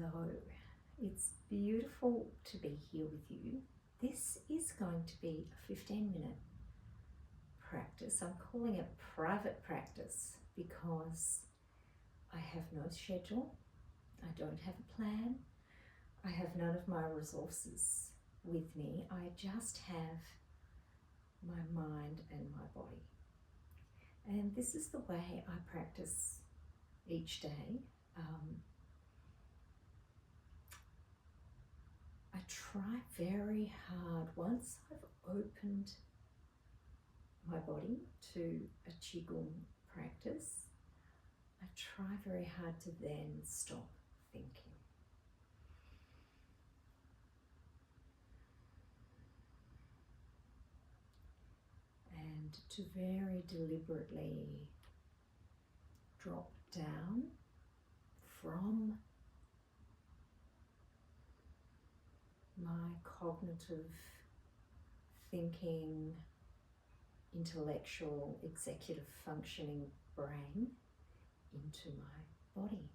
Hello, it's beautiful to be here with you. This is going to be a 15-minute practice. I'm calling it private practice because I have no schedule, I don't have a plan, I have none of my resources with me. I just have my mind and my body. And this is the way I practice each day. I try very hard, once I've opened my body to a Qi Gong practice, I try very hard to then stop thinking. And to very deliberately drop down from my cognitive thinking, intellectual, executive functioning brain into my body.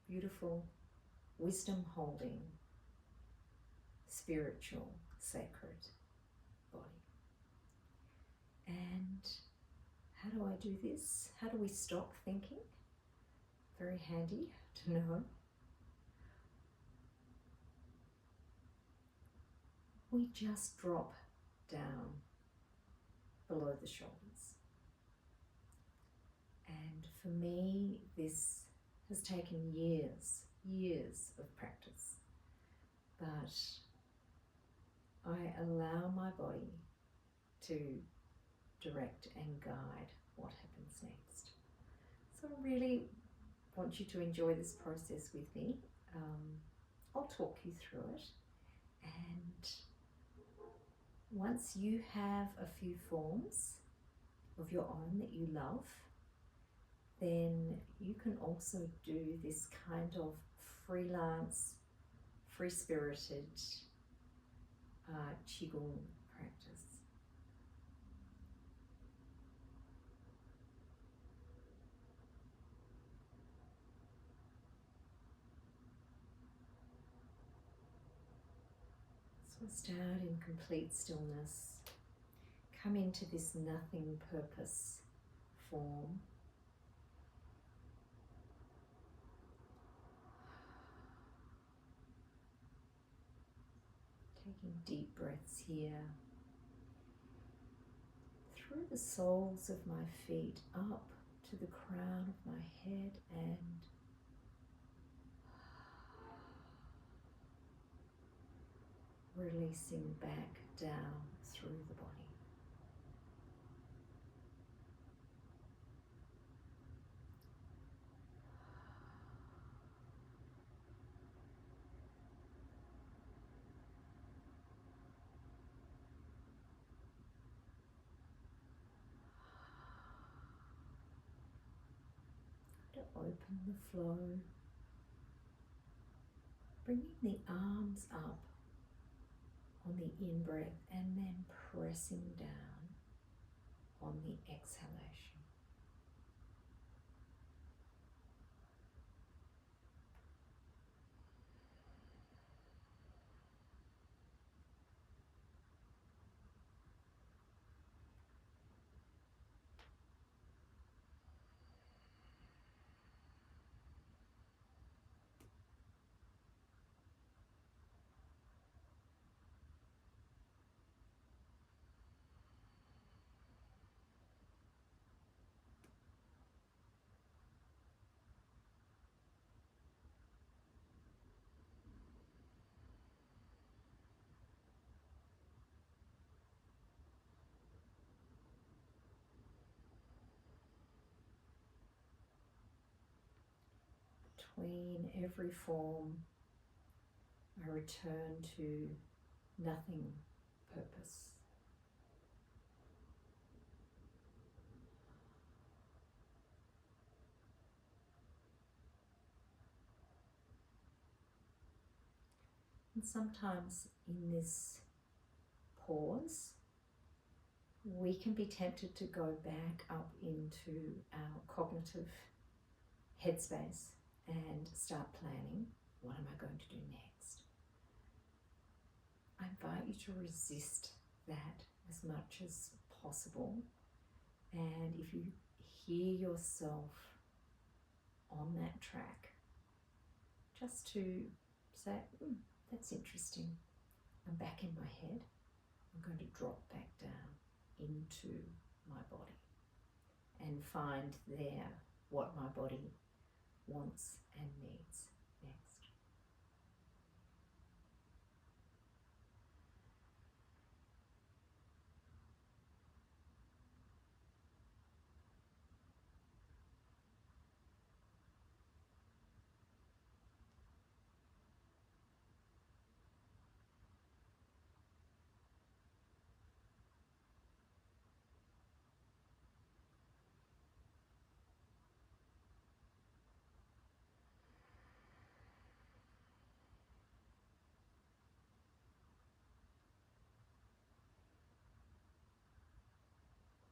Beautiful, wisdom holding, spiritual, sacred body. And how do I do this? How do we stop thinking? Very handy to know. We just drop down below the shoulders. And for me, this has taken years of practice. But I allow my body to direct and guide what happens next. So I really want you to enjoy this process with me. I'll talk you through it. And once you have a few forms of your own that you love, then you can also do this kind of freelance, free-spirited Qi Gong practice. So start in complete stillness. Come into this nothing purpose form. Taking deep breaths here. Through the soles of my feet up to the crown of my head and releasing back down through the body. To open the flow, bringing the arms up on the in-breath and then pressing down on the exhalation. Between every form, I return to nothing purpose. And sometimes in this pause, we can be tempted to go back up into our cognitive headspace and start planning what am I going to do next? I invite you to resist that as much as possible. And if you hear yourself on that track, just to say, that's interesting. I'm back in my head. I'm going to drop back down into my body and find there what my body wants and needs next.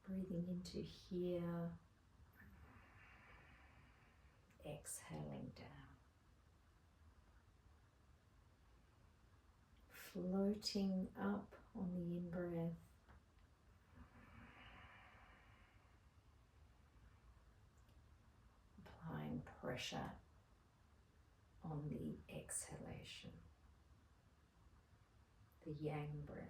Breathing into here, exhaling down, floating up on the in-breath, applying pressure on the exhalation, the yang breath.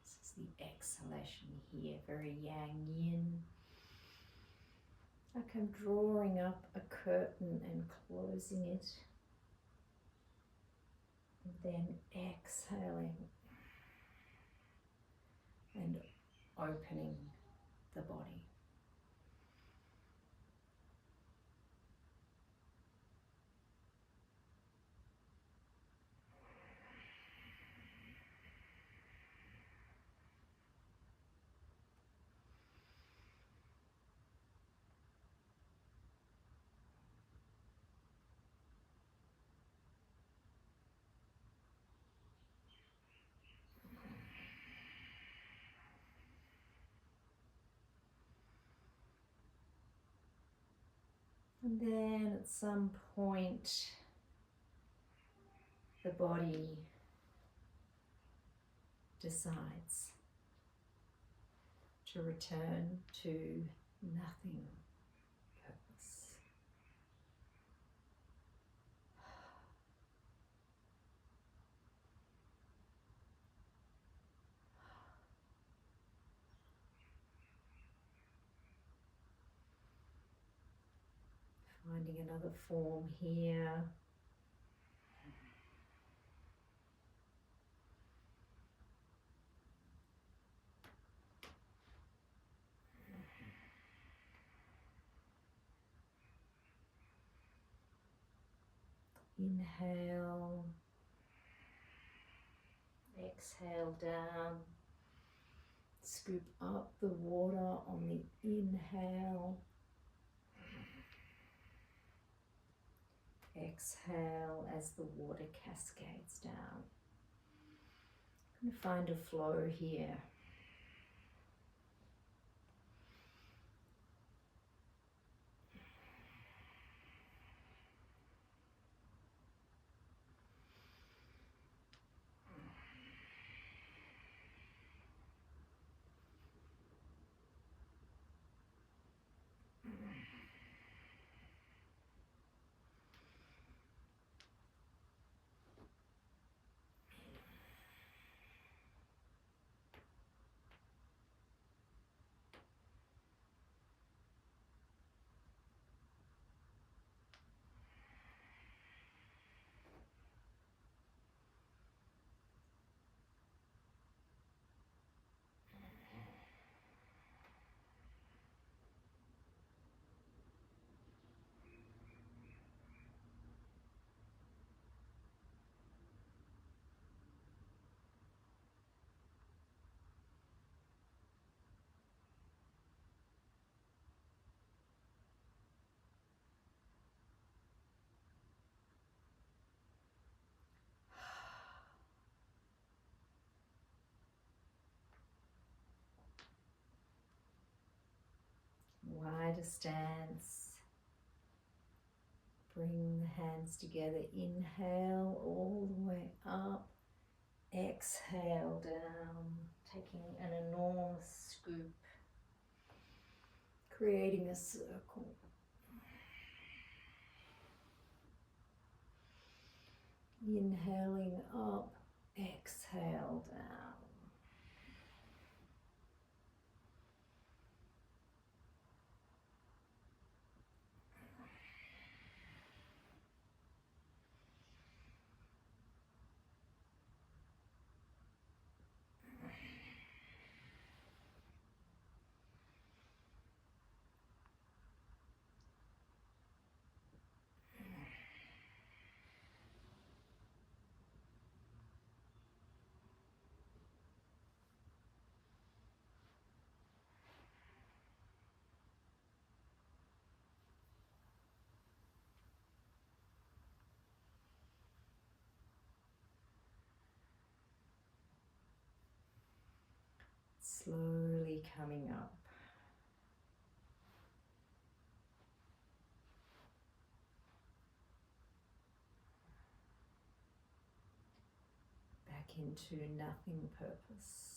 This is the exhalation here, very yang yin. Like I'm drawing up a curtain and closing it. And then exhaling and opening the body. And then at some point, the body decides to return to nothing purpose. Finding another form here. Inhale, exhale down, scoop up the water on the inhale, Exhale as the water cascades down. I'm going to find a flow here. Wider stance. Bring the hands together. Inhale all the way up. Exhale down. Taking an enormous scoop. Creating a circle. Inhaling up. Exhale down. Slowly coming up. Back into nothing purpose.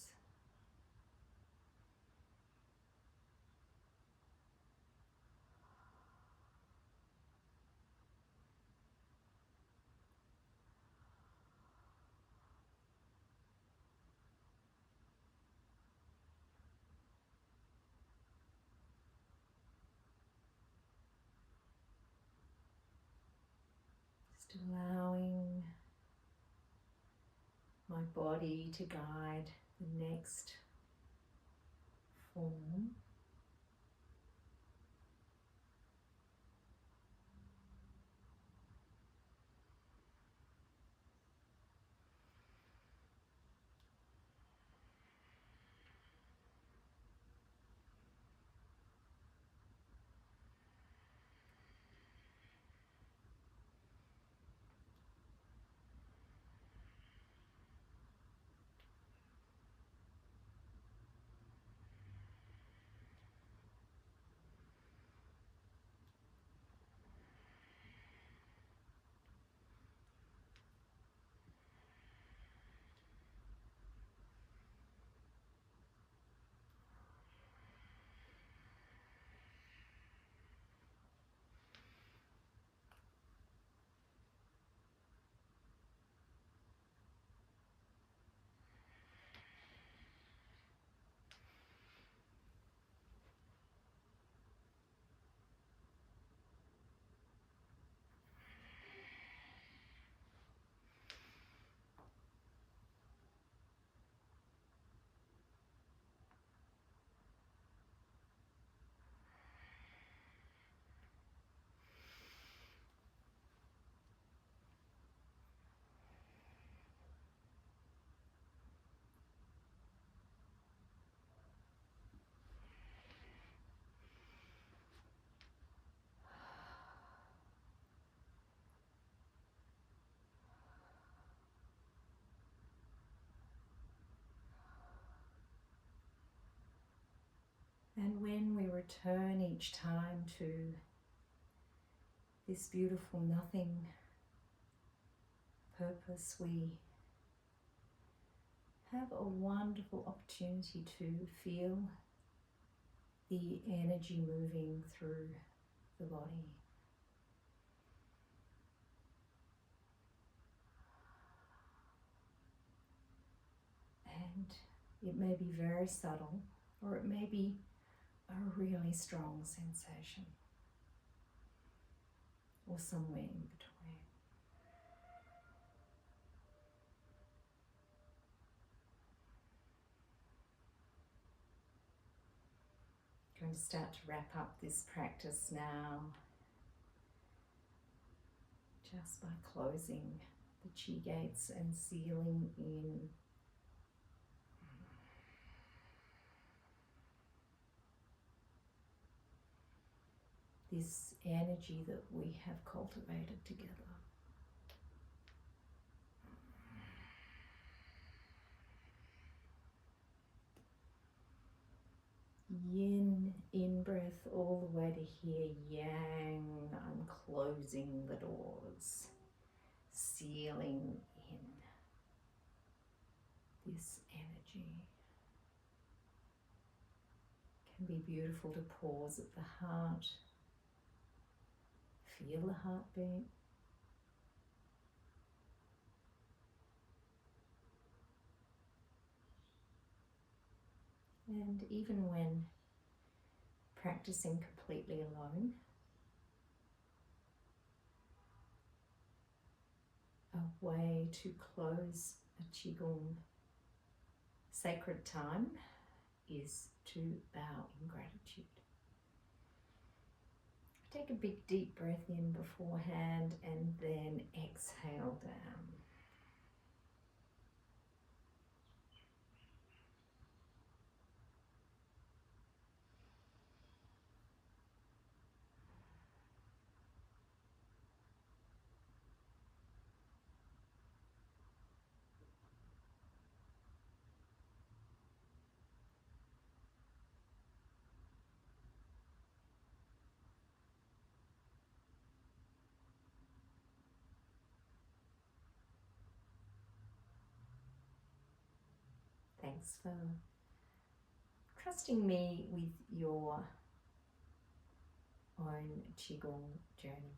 Just allowing my body to guide the next form. return each time to this beautiful nothing purpose, we have a wonderful opportunity to feel the energy moving through the body. And it may be very subtle, or it may be a really strong sensation, or somewhere in between. I'm going to start to wrap up this practice now, just by closing the Qi gates and sealing in this energy that we have cultivated together. Yin, in-breath all the way to here. Yang, I'm closing the doors, sealing in this energy. It can be beautiful to pause at the heart, feel the heartbeat. And even when practicing completely alone, a way to close a Qi Gong sacred time is to bow in gratitude. Take a big deep breath in beforehand and then exhale down. Thanks for trusting me with your own Qi Gong journey.